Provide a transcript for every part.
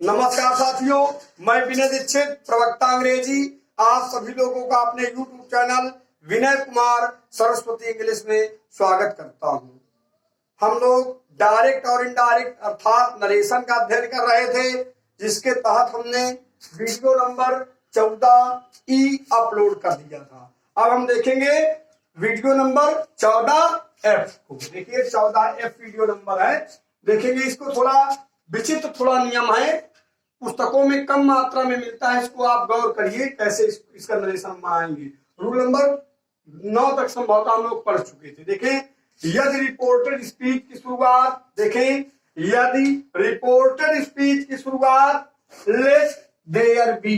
नमस्कार साथियों, मैं विनय दीक्षित, प्रवक्ता अंग्रेजी, आप सभी लोगों का अपने YouTube channel Vinay Kumar Saraswati English में स्वागत करता हूं। हम लोग डायरेक्ट और इनडायरेक्ट अर्थात नरेशन का अध्ययन कर रहे थे, जिसके तहत हमने वीडियो नंबर 14E अपलोड कर दिया था। अब हम देखेंगे वीडियो नंबर 14F को। देखिए 14F वीडियो नंबर है, देखेंगे। इसको थोड़ा विचित्र थोड़ा नियम है, पुस्तकों में कम मात्रा में मिलता है। इसको आप गौर करिए कैसे इसका नरेशन में आएंगे। रूल नंबर 9 तक संभवतः हम लोग पढ़ चुके थे। देखें, यदि रिपोर्टेड स्पीच की शुरुआत, देखें, यदि रिपोर्टेड स्पीच की शुरुआत लेट देयर बी,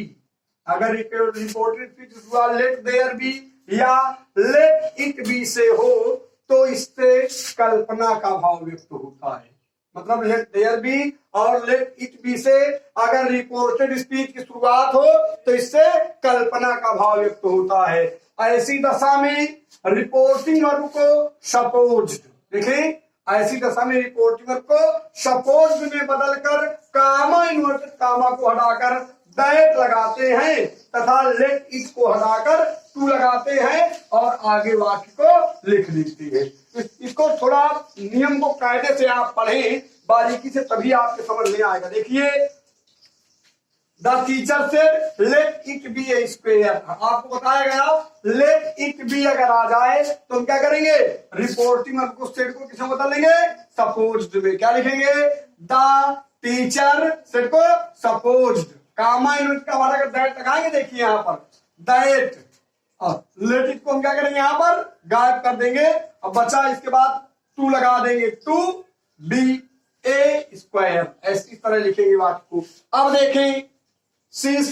अगर रिपोर्टेड स्पीच की शुरुआत लेट देयर बी या लेट इट बी से हो तो इससे कल्पना का भाव व्यक्त होता है। मतलब लेट देयर बी और लेट इट बी से अगर रिपोर्टेड स्पीच की शुरुआत हो तो इससे कल्पना का भाव व्यक्त होता है। ऐसी दशा में रिपोर्टिंग वर्ब को सपोज्ड, देखें, ऐसी दशा में रिपोर्टिंग वर्ब को सपोज्ड में बदलकर कामा इन्वर्टेड कामा को हटाकर दैट लगाते हैं तथा लेट इट को हटाकर टू लगाते हैं और आगे वाक्य को लिख देते हैं। इसको थोड़ा नियम को कायदे से आप पढ़ें बारीकी से, तभी आपके समझ में आएगा। देखिए, the teacher said let it be A square, आपको बताया गया लेट इट बी अगर आ जाए तो हम क्या करेंगे, रिपोर्टिंग वर्ब को सेड को किसमें बदलेंगे, सपोज्ड में। क्या लिखेंगे, द टीचर सेड को सपोज्ड, कामा इन्वर्टेड का वाला दैट लगाएंगे। देखिए यहाँ पर दैट, लेट इट को हम क्या करेंगे, यहाँ पर गायब कर देंगे। अब बचा इसके बाद टू लगा देंगे, टू बी ए स्क्वायर, ऐसी तरह लिखेंगे वाक्य को। अब देखें, she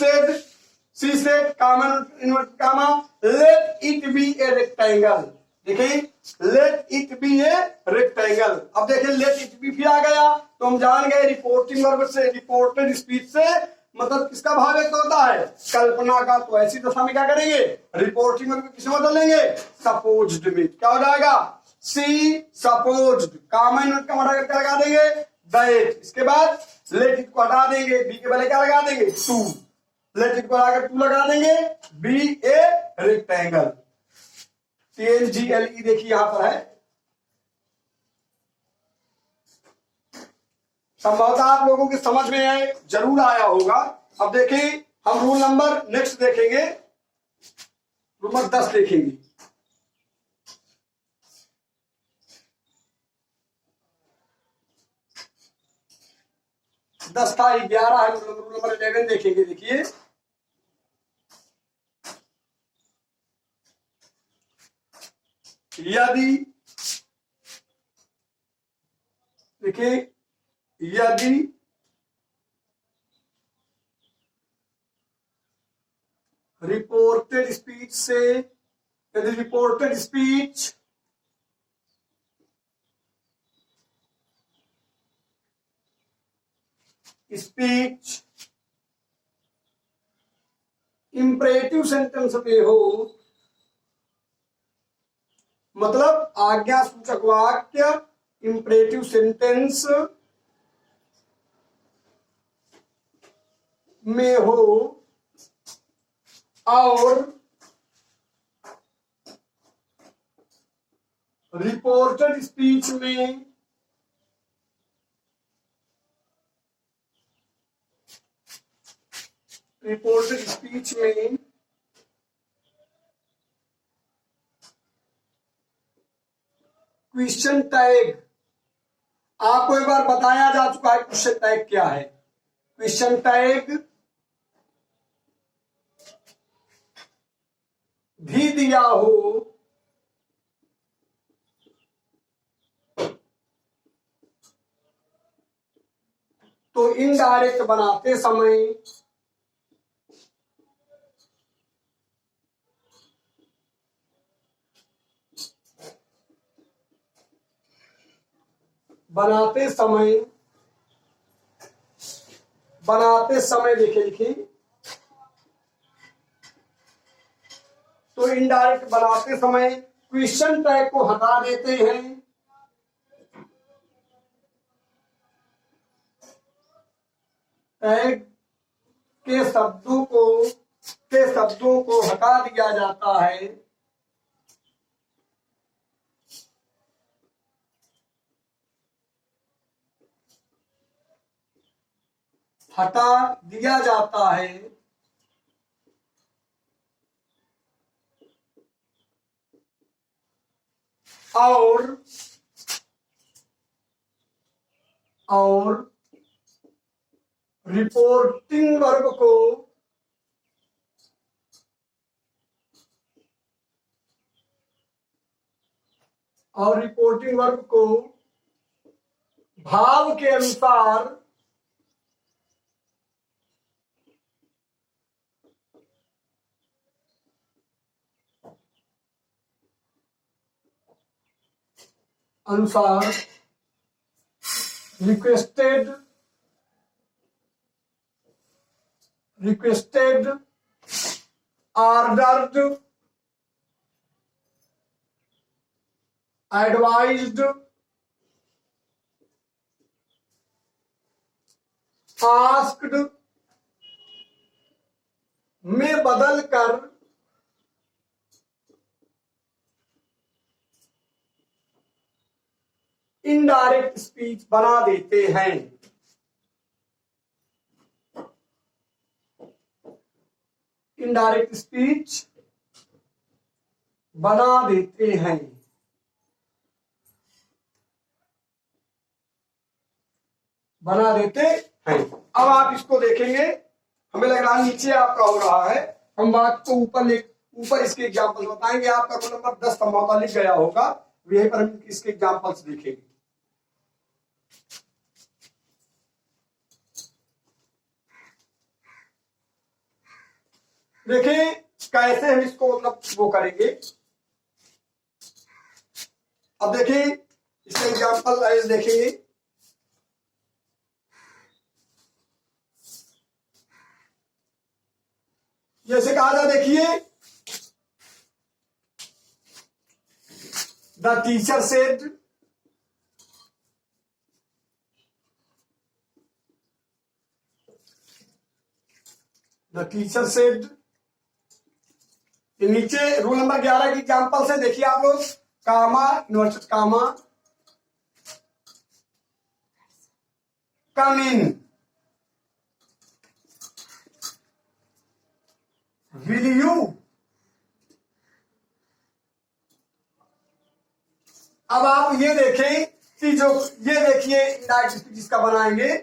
said comma inverted comma let it be a rectangle, देखें, let it be a rectangle. अब देखें लेट इट बी फिर आ गया तो हम जान गए रिपोर्टिंग वर्ब से, रिपोर्टेड स्पीच से मतलब किसका भाव व्यक्त होता है, कल्पना का। तो ऐसी दशा में क्या करेंगे, रिपोर्टिंग वर्ब किसे बदल लेंगे, सपोज्ड में। क्या हो जाएगा, सी सपोज्ड, कामा इन्वर्टेड का हटा करके लगा देंगे दैट। इसके बाद लेट इट को हटा देंगे, बी के पहले क्या लगा देंगे, टू, लेट इट को हटाकर टू लगा देंगे, बी ए रेक्टेंगल, TNGLE देखिए यहां पर है। संभवतः आप लोगों की समझ में जरूर आया होगा। अब देखें, हम रूल नंबर नेक्स्ट देखेंगे, रूल नंबर 10 देखेंगे। दस था, 11 है, रूल नंबर 11 देखेंगे। देखिए, यदि, देखिए, यदि रिपोर्टेड स्पीच से, यदि रिपोर्टेड स्पीच इंपरेटिव सेंटेंस में हो, मतलब आज्ञा सूचक वाक्य इंपरेटिव सेंटेंस में हो और रिपोर्टेड स्पीच में क्वेश्चन टैग, आपको एक बार बताया जा चुका है क्वेश्चन टैग क्या है। क्वेश्चन टैग भी दिया हो तो इनडायरेक्ट बनाते समय लिखिए, तो इनडायरेक्ट बनाते समय क्वेश्चन टैग को हटा देते हैं टैग के शब्दों को हटा दिया जाता है। हटा दिया जाता है और रिपोर्टिंग वर्ब को भाव के अनुसार रिक्वेस्टेड, ऑर्डर्ड, एडवाइज्ड, आस्क्ड में बदलकर इनडायरेक्ट स्पीच बना देते हैं। इनडायरेक्ट स्पीच बना देते हैं। अब आप इसको देखेंगे, हमें लग रहा है नीचे आपका हो रहा है, हम बात को ऊपर इसके एग्जाम्पल बताएंगे। आपका रोल नंबर 10 संभवतः लिख गया होगा, यहीं पर हम इसके एग्जाम्पल्स देखेंगे। देखिए कैसे हम इसको मतलब वो करेंगे। अब देखिए इसके एग्जाम्पल ऐसे देखेंगे। जैसे कहा था, देखिए द टीचर सेड, नीचे रूल नंबर 11 की एग्जाम्पल से देखिए आप लोग, comma inverted comma, come in, will you. अब आप ये देखें कि जो ये देखिए इंडायरेक्ट स्पीच जिसका बनाएंगे,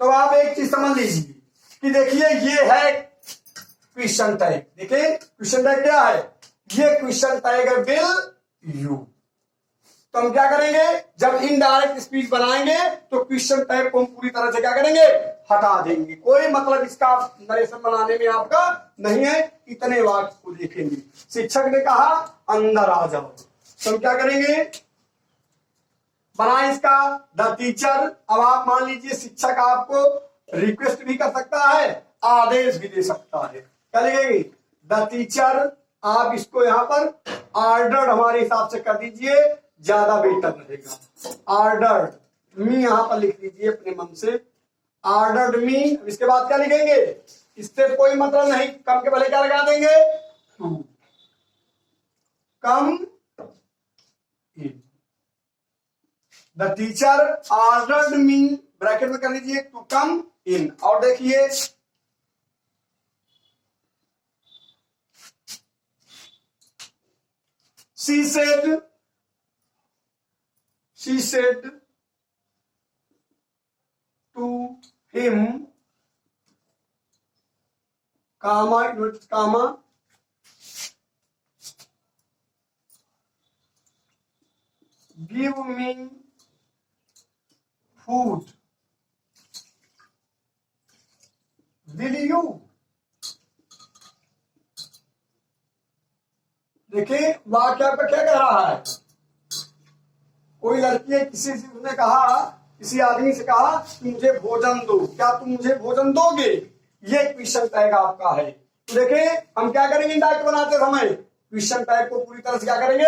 तो आप एक चीज समझ लीजिए कि देखिए ये है क्वेश्चन टैग। देखिए क्वेश्चन टैग क्या है, ये क्वेश्चन टैग है विल यू। तो हम क्या करेंगे, जब इनडायरेक्ट स्पीच बनाएंगे तो क्वेश्चन टैग को हम पूरी तरह से क्या करेंगे, हटा देंगे। कोई मतलब इसका नरेशन बनाने में आपका नहीं है। इतने वाक्य को देखेंगे। शिक्षक ने कहा अंदर आ जाओ, तो हम क्या करेंगे, बनाए इसका द टीचर। अब आप मान लीजिए शिक्षक आपको रिक्वेस्ट भी कर सकता है, आदेश भी दे सकता है। क्या लिखेंगे, द टीचर। आप इसको यहाँ पर ऑर्डर हमारे हिसाब से कर दीजिए, ज्यादा बेटर रहेगा। ऑर्डर मी यहां पर लिख लीजिए अपने मन से, ऑर्डर्ड मी। इसके बाद क्या लिखेंगे, इससे कोई मतलब नहीं, कम के भले क्या लगा देंगे, to come in. The teacher ordered me, bracket में कर लीजिए, टू कम इन। और देखिए she said to him, comma, comma, give me food, will you। देखिए वाक्य आपका क्या कह रहा है, कोई लड़की है, किसी से उसने कहा, किसी आदमी से कहा मुझे भोजन दो, क्या तुम मुझे भोजन दोगे, ये क्वेश्चन टैग आपका है। तो देखिए हम क्या करेंगे, इंडायरेक्ट बनाते समय क्वेश्चन टैग को पूरी तरह से क्या करेंगे,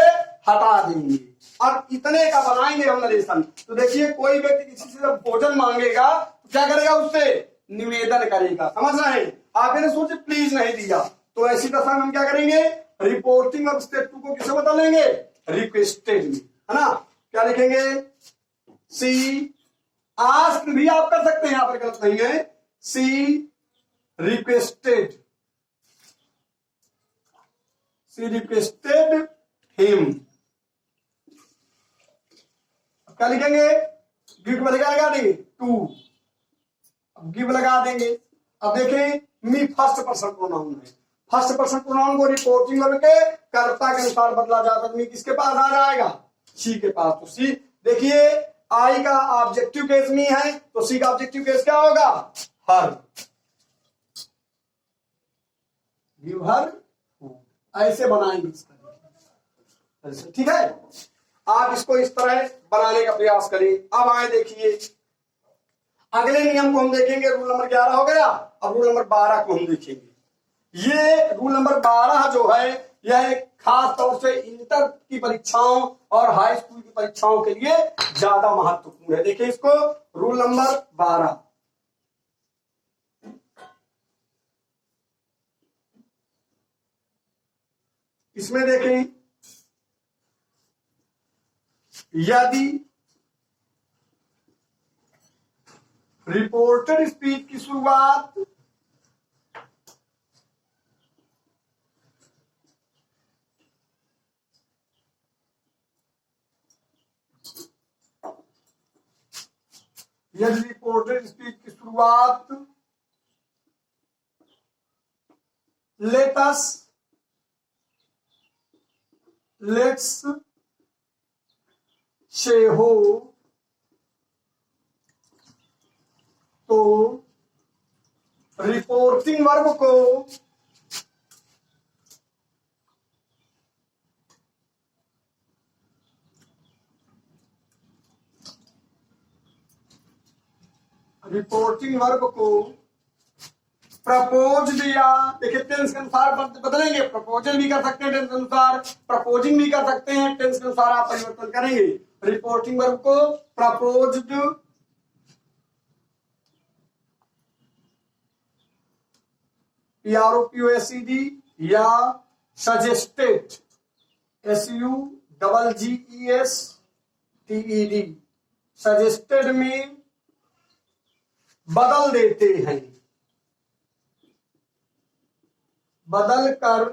हटा देंगे। अब इतने का बनाएंगे हम नरेशन। तो देखिए कोई व्यक्ति किसी से जब भोजन मांगेगा तो क्या करेगा, उससे निवेदन करेगा, समझ रहे हैं। आप ने सोचे प्लीज नहीं दिया, तो ऐसी दशा में हम क्या करेंगे, रिपोर्टिंग और स्टेप 2 को किसे बदल लेंगे, रिक्वेस्टेड में, है ना। क्या लिखेंगे, सी आस्क भी आप कर सकते हैं, यहां पर गलत नहीं है। सी रिक्वेस्टेड हिम। क्या लिखेंगे, गिव लगा देंगे 2, अब गिव लगा देंगे। अब देखें मी फर्स्ट पर्सन प्रोनाउन है, फर्स्ट पर्सन प्रोनाउन को रिपोर्टिंग वर्ब के कर्ता के अनुसार बदला जाता है, मी किसके पास आ जाएगा, सी के पास। तो सी देखिए आई का ऑब्जेक्टिव केस मी है, तो सी का ऑब्जेक्टिव केस क्या होगा, हर। गिव हर, ऐसे बनाएंगे इसका, ऐसे, ठीक है। आप इसको इस तरह बनाने का प्रयास करें। अब आए देखिए अगले नियम को हम देखेंगे, रूल नंबर 11 हो गया। अब रूल नंबर 12 को हम देखेंगे। ये रूल नंबर 12 जो है यह खास तौर से इंटर की परीक्षाओं और हाई स्कूल की परीक्षाओं के लिए ज्यादा महत्वपूर्ण है। देखिए इसको, रूल नंबर 12, इसमें देखें यदि रिपोर्टेड स्पीच की शुरुआत लेट्स से हो तो रिपोर्टिंग वर्ब को प्रपोज दिया, देखिए टेंस के अनुसार बदलेंगे, प्रपोजल भी कर सकते हैं टेंस के अनुसार, प्रपोजिंग भी कर सकते हैं टेंस के अनुसार, आप परिवर्तन करेंगे। रिपोर्टिंग वर्ब को प्रपोज्ड, PROPOSED, या सजेस्टेड, SUGGESTED, सजेस्टेड में बदल देते हैं, बदल कर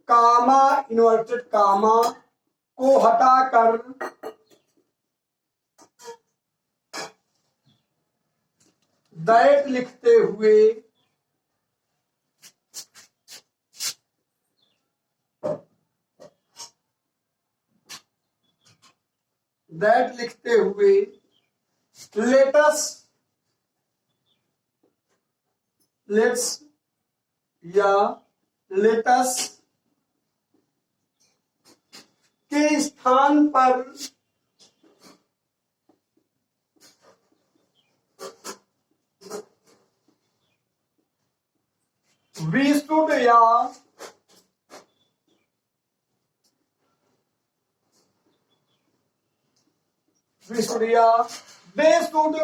कामा, इन्वर्टेड कामा को हटाकर दैट लिखते हुए लेट्स या लेटस के स्थान पर वी शुड या दे शुड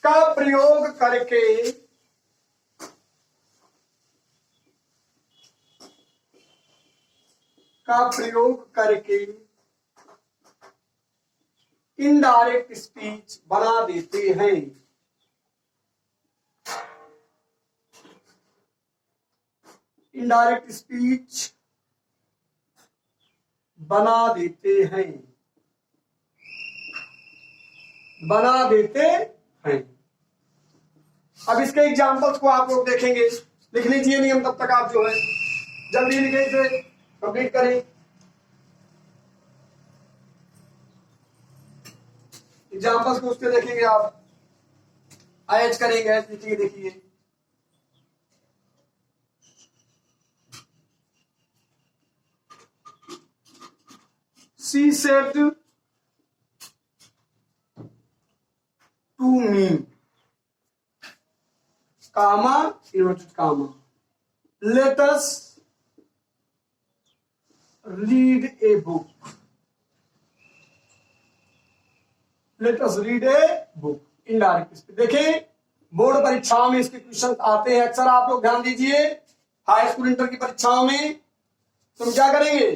का प्रयोग करके इनडायरेक्ट स्पीच बना देते हैं, इनडायरेक्ट स्पीच बना देते हैं, अब इसके एग्जाम्पल्स को आप लोग देखेंगे, लिख लीजिए नियम, तब तक आप जो है जल्दी लिखे, इसे कंप्लीट करें। एग्जाम्पल्स को उसके देखेंगे आप, आयच करेंगे, लिखिए, देखिए she said to me, comma inverted comma, let us read a book, let us read a book. Indirect speech देखिए बोर्ड परीक्षाओं में इसके क्वेश्चन आते हैं अक्सर, आप लोग ध्यान दीजिए। हाई स्कूल इंटर की परीक्षाओं में तुम क्या करेंगे,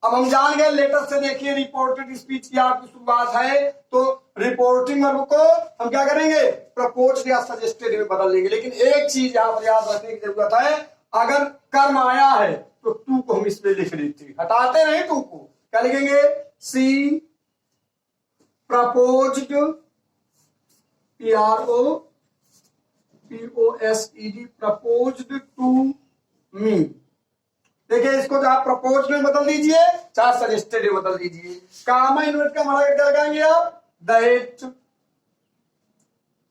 अब हम जान गए लेटर से, देखिए रिपोर्टेड स्पीच की आपकी शुरुआत है तो रिपोर्टिंग वर्ब को हम क्या करेंगे, प्रपोज्ड या सजेस्टेड में बदल लेंगे। लेकिन एक चीज यहां पर याद रखने की जरूरत है, अगर कर्म आया है तो टू को हम इसमें लिख लेते हैं, हटाते नहीं टू को, क्या लिखेंगे, she proposed, PROPOSED, proposed to me. देखिए इसको चाहे प्रपोज में बदल दीजिए चाहे सजेस्टेड में बदल दीजिए। कामा इन्वर्ट का मरा क्या लगाएंगे आप, दैट,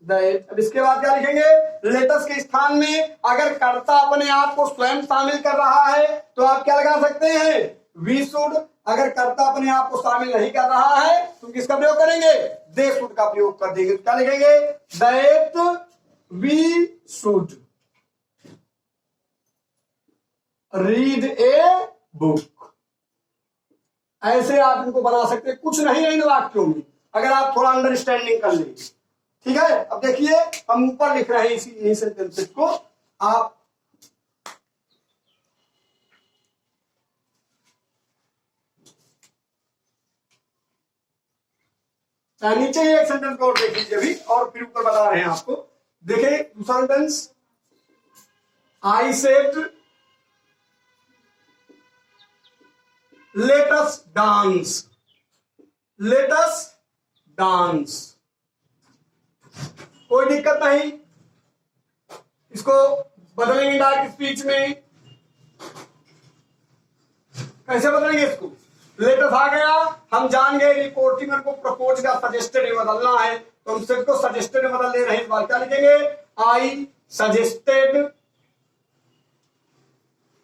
दैट। अब इसके बाद क्या लिखेंगे, लेटस के स्थान में अगर कर्ता अपने आप को स्वयं शामिल कर रहा है तो आप क्या लगा सकते हैं, वी शुड। अगर कर्ता अपने आप को शामिल नहीं कर रहा है तो किसका प्रयोग करेंगे, दे शुड का प्रयोग कर देंगे। तो क्या लिखेंगे, that we should read a book. ऐसे आप इनको बना सकते हैं, कुछ नहीं है इन वाक्यों में, अगर आप थोड़ा अंडरस्टैंडिंग कर लें। ठीक है, अब देखिए हम ऊपर लिख रहे हैं इसी सेंटेंसेस को, आप नीचे एक सेंटेंस को और देख लीजिए अभी, और फिर ऊपर बता रहे हैं आपको। देखिए दूसरा sentence, I said let us dance, let us dance, कोई दिक्कत नहीं, इसको बदलेंगे डायरेक्ट स्पीच में। कैसे बदलेंगे इसको, लेटस आ गया, हम जान गए रिपोर्टिंग को प्रपोज का सजेस्टेड में बदलना है, तो हम सिर्फ को सजेस्टेड में बदल दे रहे हैं। इस बार क्या लिखेंगे, आई सजेस्टेड,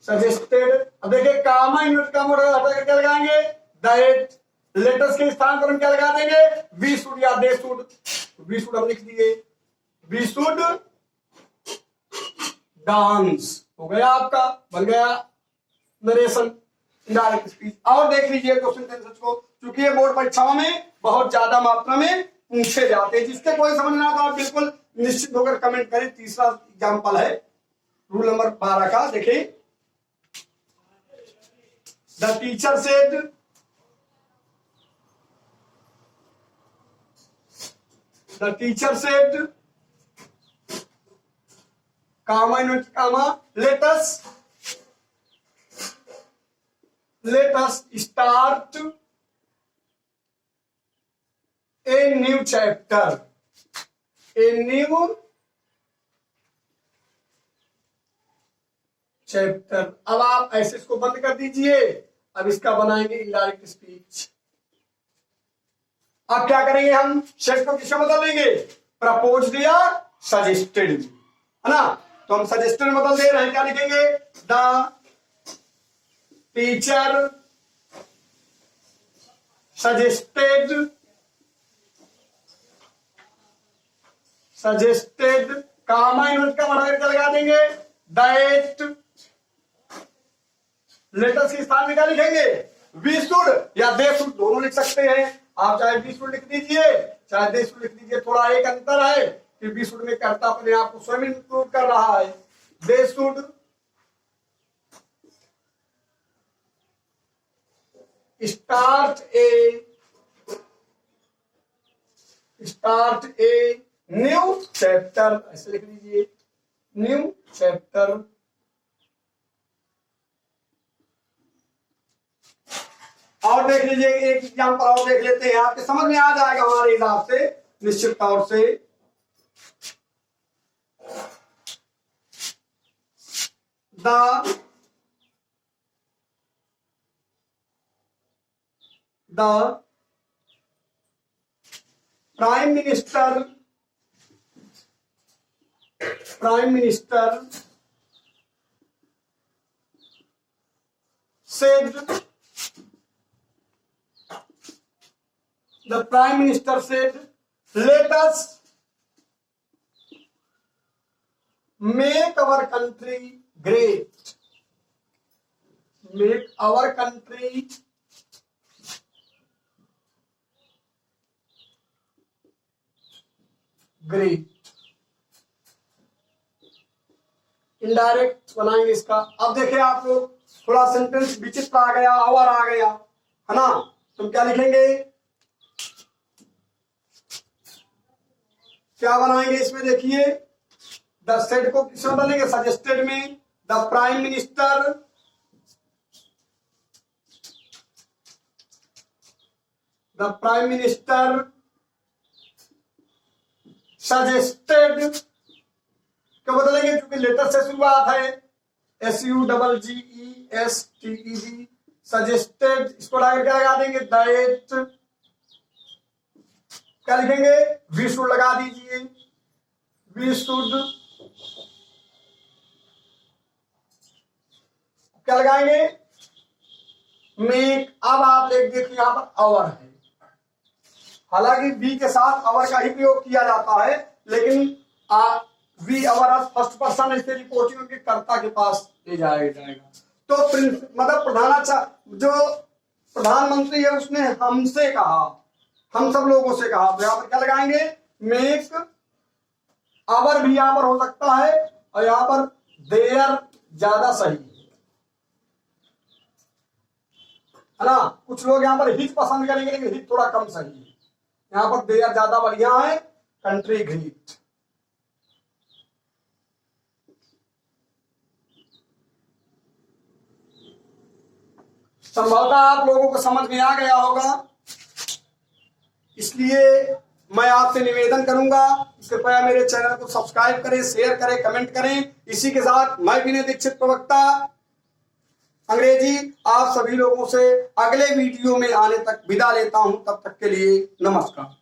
सजेस्टेड। अब देखिए कामा इन्वर्ट का मोड हटा कर क्या लगाएंगे, दैट। लेटस के स्थान पर हम क्या लगा देंगे, वी शुड या दे शुड, वी शुड हम लिख दिए, वी शुड डांस। हो गया आपका, बन गया नरेशन, इनडायरेक्ट स्पीच। और देख लीजिए क्वेश्चन सेंटेंस को, क्योंकि ये बोर्ड परीक्षाओं में बहुत ज्यादा मात्रा में पूछे जाते हैं। जिसके कोई समझ ना तो आप बिल्कुल निश्चित होकर कमेंट करें। तीसरा एग्जाम्पल है रूल नंबर 12 का, देखिए the teacher said, the teacher said comma invert comma let us start a new chapter, a new chapter। अब आप ऐसे इसको बंद कर दीजिए, अब इसका बनाएंगे इनडायरेक्ट स्पीच। अब क्या करेंगे, हम शेष को किससे बदल देंगे, प्रपोज्ड या सजेस्टेड, है ना। तो हम सजेस्टेड में बदल दे रहे हैं, क्या लिखेंगे, the teacher suggested comma invert का बढ़ा करके लगा देंगे, दैट। लेटस के स्थान में क्या लिखेंगे, वी शुड या दे शुड, दोनों लिख सकते हैं आप, चाहे वी शुड लिख दीजिए चाहे दे शुड लिख दीजिए। थोड़ा एक अंतर है कि वी शुड में कर्ता अपने आप को स्वयं इंक्लूड कर रहा है, they should start a new chapter, ऐसे लिख लीजिए, न्यू चैप्टर। और देख लीजिए एक एग्जाम्पल और देख लेते हैं, आपके समझ में आ जाएगा हमारे हिसाब से निश्चित तौर से। The Prime Minister said, the Prime Minister said let us make our country great, make our country great. Indirect बनाएंगे इसका। अब देखिए आप लोग, थोड़ा सेंटेंस विचित्र आ गया, अवर आ गया, है ना, तुम क्या लिखेंगे, क्या बनाएंगे इसमें, देखिए द सेड को किसमें बनेंगे, सजेस्टेड में। द प्राइम मिनिस्टर सजेस्टेड क्या बदलेंगे, क्योंकि लेटर से शुरुआत है, SUGGESTED, सजेस्टेड, इसको लाकर क्या लगा देंगे, दैट, क्या लिखेंगे, वी शुड लगा दीजिए, वी शुड, क्या लगाएंगे, मेक। अब आप देखिए यहां पर अवर है, हालांकि बी के साथ अवर का ही प्रयोग किया जाता है, लेकिन वी अवर फर्स्ट पर्सन इससे रिपोर्टिंग के कर्ता के पास ले जाएगा। तो मतलब जो प्रधानमंत्री है उसने हमसे कहा, हम सब लोगों से कहा, तो यहां पर क्या लगाएंगे, मेक। अवर भी यहां पर हो सकता है, और यहां पर देयर ज्यादा सही है ना। कुछ लोग यहां पर हिट पसंद करेंगे, लेकिन हिट थोड़ा कम सही है, यहां पर देयर ज्यादा बढ़िया है, कंट्री ग्रेट। संभवतः आप लोगों को समझ में आ गया होगा, इसलिए मैं आपसे निवेदन करूंगा, कृपया मेरे चैनल को सब्सक्राइब करें, शेयर करें, कमेंट करें। इसी के साथ मैं विनय दीक्षित प्रवक्ता अंग्रेजी आप सभी लोगों से अगले वीडियो में आने तक विदा लेता हूं। तब तक के लिए नमस्कार।